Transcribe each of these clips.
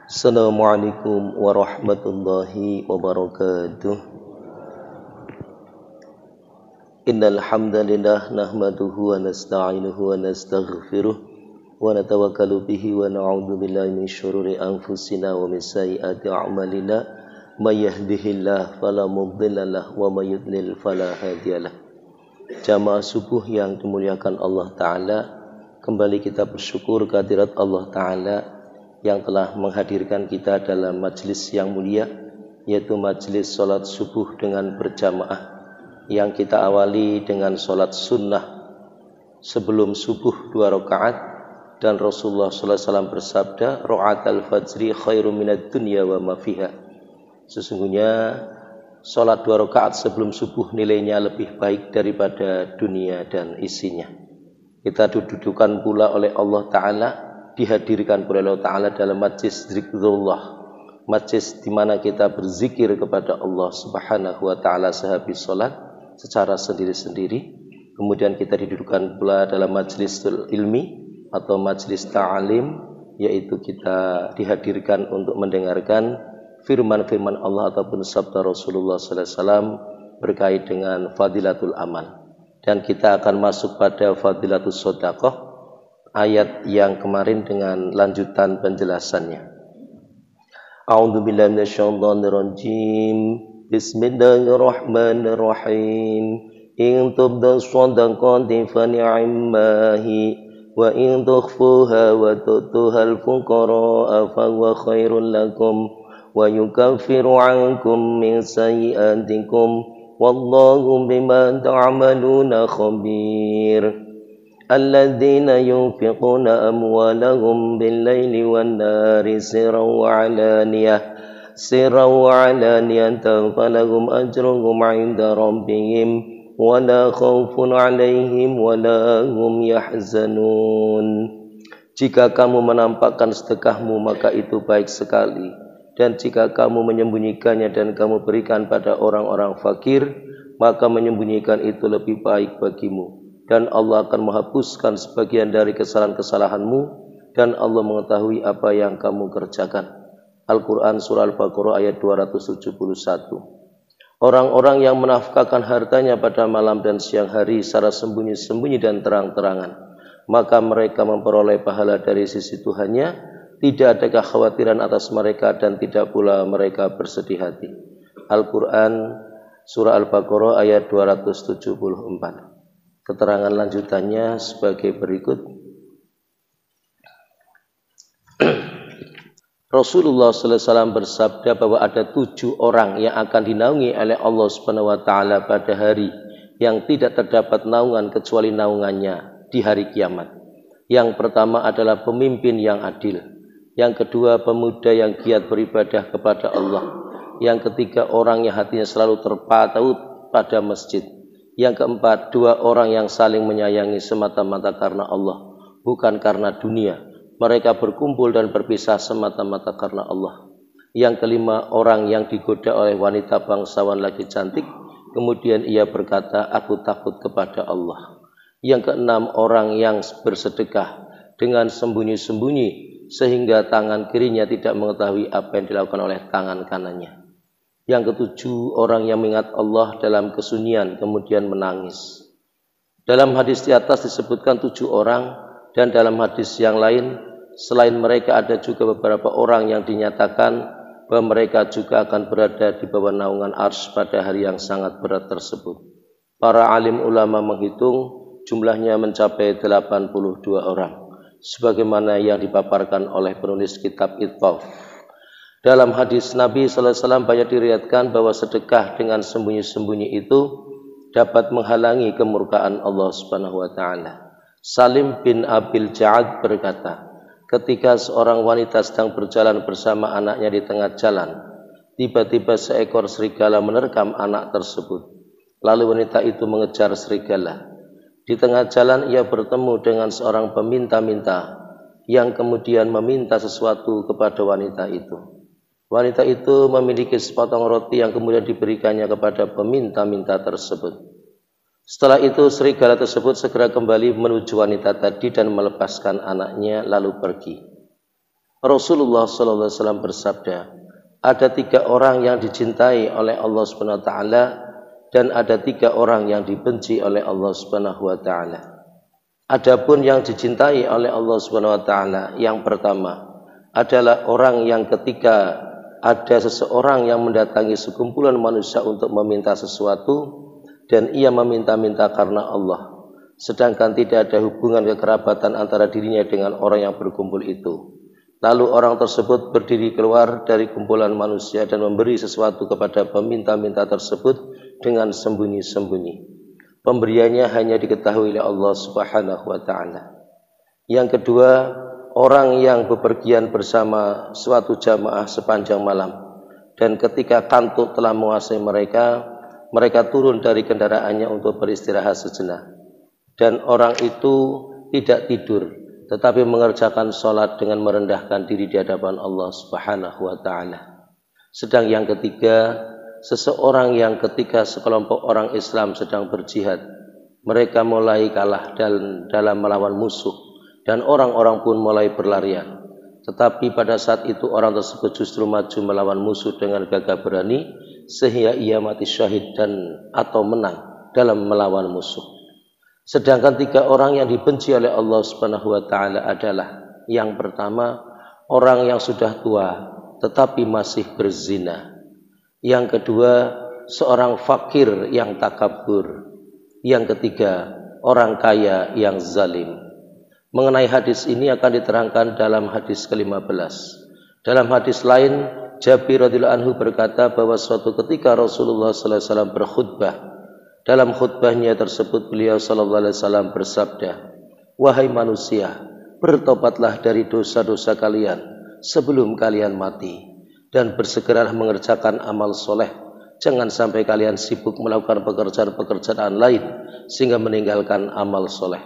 Assalamualaikum warahmatullahi wabarakatuh. Innal hamdalillah nahmaduhu wa nasta'inuhu wa nastaghfiruh wa natawakkalu bihi wa na'udzu billahi min syururi anfusina wa min sayyiati a'malina may yahdihillahu fala mudhillalah wa may yudlil fala hadiyalah. Jamaah subuh yang dimuliakan Allah Ta'ala, kembali kita bersyukur kehadirat Allah Ta'ala yang telah menghadirkan kita dalam majelis yang mulia, yaitu majelis sholat subuh dengan berjamaah, yang kita awali dengan sholat sunnah sebelum subuh 2 rakaat, dan Rasulullah SAW bersabda, "Ra'atal fajri khairu minad dunya wa ma fiha." Sesungguhnya sholat 2 rakaat sebelum subuh nilainya lebih baik daripada dunia dan isinya. Kita didudukan pula oleh Allah Ta'ala, dihadirkan oleh Allah Ta'ala dalam majlis zikrullah, majlis di mana kita berzikir kepada Allah Subhanahu wa Ta'ala sehabis sholat secara sendiri-sendiri. Kemudian kita didudukan pula dalam majlis ilmi atau majlis ta'alim, yaitu kita dihadirkan untuk mendengarkan firman-firman Allah ataupun sabda Rasulullah SAW berkait dengan fadilatul amal. Dan kita akan masuk pada fadilatul sodaqah, ayat yang kemarin dengan lanjutan penjelasannya. A'udzubillahi minasyaitonirrajim. Bismillahirrahmanirrahim. In tubdu shadaqati fa ni'mahi wa in tukhfuha wa tu'tuhal fuqara fa huwa khairul lakum wa yukaffiru 'ankum min sayyi'atikum wallahu bima ta'maluna khabir. Alladzina yunfiquna amwalahum bil-laili wan-nahari sirran wa 'alaniyatan falahum ajruhum 'inda rabbihim wa la khaufun 'alaihim wa la hum yahzanun. Jika kamu menampakkan sedekahmu, maka itu baik sekali, dan jika kamu menyembunyikannya dan kamu berikan pada orang-orang fakir, maka menyembunyikan itu lebih baik bagimu, dan Allah akan menghapuskan sebagian dari kesalahan-kesalahanmu, dan Allah mengetahui apa yang kamu kerjakan. Al-Quran Surah Al-Baqarah ayat 271. Orang-orang yang menafkahkan hartanya pada malam dan siang hari secara sembunyi-sembunyi dan terang-terangan, maka mereka memperoleh pahala dari sisi Tuhannya, tidak ada kekhawatiran atas mereka dan tidak pula mereka bersedih hati. Al-Quran Surah Al-Baqarah ayat 274. Keterangan lanjutannya sebagai berikut. Rasulullah SAW bersabda bahwa ada 7 orang yang akan dinaungi oleh Allah Subhanahu wa Ta'ala pada hari yang tidak terdapat naungan kecuali naungannya di hari kiamat. Yang pertama adalah pemimpin yang adil. Yang kedua, pemuda yang giat beribadah kepada Allah. Yang ketiga, orang yang hatinya selalu terpaut pada masjid. Yang keempat, 2 orang yang saling menyayangi semata-mata karena Allah, bukan karena dunia. Mereka berkumpul dan berpisah semata-mata karena Allah. Yang kelima, orang yang digoda oleh wanita bangsawan lagi cantik, kemudian ia berkata, "Aku takut kepada Allah." Yang keenam, orang yang bersedekah dengan sembunyi-sembunyi sehingga tangan kirinya tidak mengetahui apa yang dilakukan oleh tangan kanannya. Yang ketujuh, orang yang mengingat Allah dalam kesunyian kemudian menangis. Dalam hadis di atas disebutkan 7 orang, dan dalam hadis yang lain selain mereka ada juga beberapa orang yang dinyatakan bahwa mereka juga akan berada di bawah naungan arsy pada hari yang sangat berat tersebut. Para alim ulama menghitung jumlahnya mencapai 82 orang, sebagaimana yang dipaparkan oleh penulis kitab Itfaf. Dalam hadis Nabi SAW banyak diriwayatkan bahwa sedekah dengan sembunyi-sembunyi itu dapat menghalangi kemurkaan Allah Subhanahu wa Ta'ala. Salim bin Abil Ja'ad berkata, ketika seorang wanita sedang berjalan bersama anaknya di tengah jalan, tiba-tiba seekor serigala menerkam anak tersebut. Lalu wanita itu mengejar serigala. Di tengah jalan ia bertemu dengan seorang peminta-minta yang kemudian meminta sesuatu kepada wanita itu. Wanita itu memiliki sepotong roti yang kemudian diberikannya kepada peminta-minta tersebut. Setelah itu serigala tersebut segera kembali menuju wanita tadi dan melepaskan anaknya lalu pergi. Rasulullah sallallahu alaihi wasallam bersabda, ada 3 orang yang dicintai oleh Allah Subhanahu wa taala dan ada 3 orang yang dibenci oleh Allah Subhanahu wa taala. Adapun yang dicintai oleh Allah Subhanahu wa taala, yang pertama adalah orang yang ketika ada seseorang yang mendatangi sekumpulan manusia untuk meminta sesuatu dan ia meminta-minta karena Allah, sedangkan tidak ada hubungan kekerabatan antara dirinya dengan orang yang berkumpul itu. Lalu orang tersebut berdiri keluar dari kumpulan manusia dan memberi sesuatu kepada peminta-minta tersebut dengan sembunyi-sembunyi. Pemberiannya hanya diketahui oleh Allah Subhanahu wa taala. Yang kedua, orang yang bepergian bersama suatu jamaah sepanjang malam dan ketika kantuk telah menguasai mereka, mereka turun dari kendaraannya untuk beristirahat sejenak. Dan orang itu tidak tidur, tetapi mengerjakan sholat dengan merendahkan diri di hadapan Allah Subhanahu wa taala. Sedang yang ketiga, seseorang yang ketika sekelompok orang Islam sedang berjihad, mereka mulai kalah dalam melawan musuh dan orang-orang pun mulai berlarian. Tetapi pada saat itu orang tersebut justru maju melawan musuh dengan gagah berani sehingga ia mati syahid atau menang dalam melawan musuh. Sedangkan 3 orang yang dibenci oleh Allah Subhanahu wa taala adalah, yang pertama, orang yang sudah tua tetapi masih berzina. Yang kedua, seorang fakir yang takabur. Yang ketiga, orang kaya yang zalim. Mengenai hadis ini akan diterangkan dalam hadis ke-15. Dalam hadis lain, Jabir radhiyallahu anhu berkata bahwa suatu ketika Rasulullah sallallahu alaihi wasallam berkhutbah. Dalam khutbahnya tersebut beliau sallallahu alaihi wasallam bersabda, "Wahai manusia, bertobatlah dari dosa-dosa kalian sebelum kalian mati dan bersegeralah mengerjakan amal soleh. Jangan sampai kalian sibuk melakukan pekerjaan-pekerjaan lain sehingga meninggalkan amal soleh.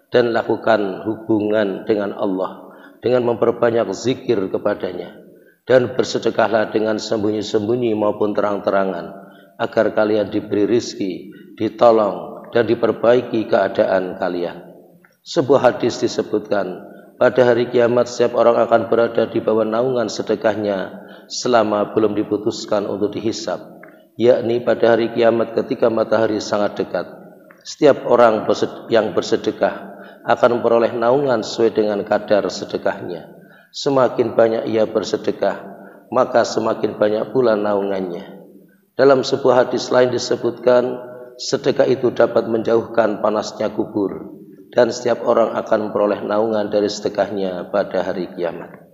Dan lakukan hubungan dengan Allah dengan memperbanyak zikir kepadanya. Dan bersedekahlah dengan sembunyi-sembunyi maupun terang-terangan agar kalian diberi rizki, ditolong dan diperbaiki keadaan kalian." Sebuah hadis disebutkan, pada hari kiamat setiap orang akan berada di bawah naungan sedekahnya selama belum diputuskan untuk dihisab, yakni pada hari kiamat ketika matahari sangat dekat. Setiap orang yang bersedekah akan memperoleh naungan sesuai dengan kadar sedekahnya. Semakin banyak ia bersedekah, maka semakin banyak pula naungannya. Dalam sebuah hadis lain disebutkan, sedekah itu dapat menjauhkan panasnya kubur, dan setiap orang akan memperoleh naungan dari sedekahnya pada hari kiamat.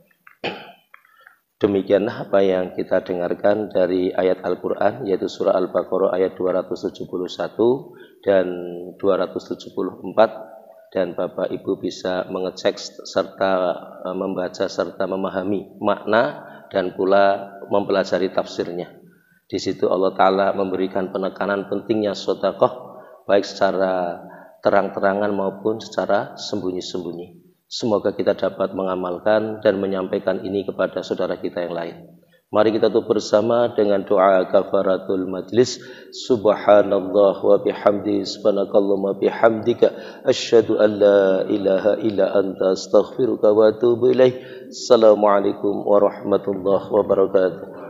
Demikianlah apa yang kita dengarkan dari ayat Al-Quran, yaitu surah Al-Baqarah ayat 271 dan 274. Dan Bapak Ibu bisa mengecek serta membaca serta memahami makna dan pula mempelajari tafsirnya. Di situ Allah Ta'ala memberikan penekanan pentingnya sedekah baik secara terang-terangan maupun secara sembunyi-sembunyi. Semoga kita dapat mengamalkan dan menyampaikan ini kepada saudara kita yang lain. Mari kita tutup bersama dengan doa kafaratul majlis. Subhanallah wa bihamdi, subhanakallahumma bihamdika, asyhadu an la ilaha illa anta, astaghfiruka wa atubu ilaih. Assalamualaikum warahmatullahi wabarakatuh.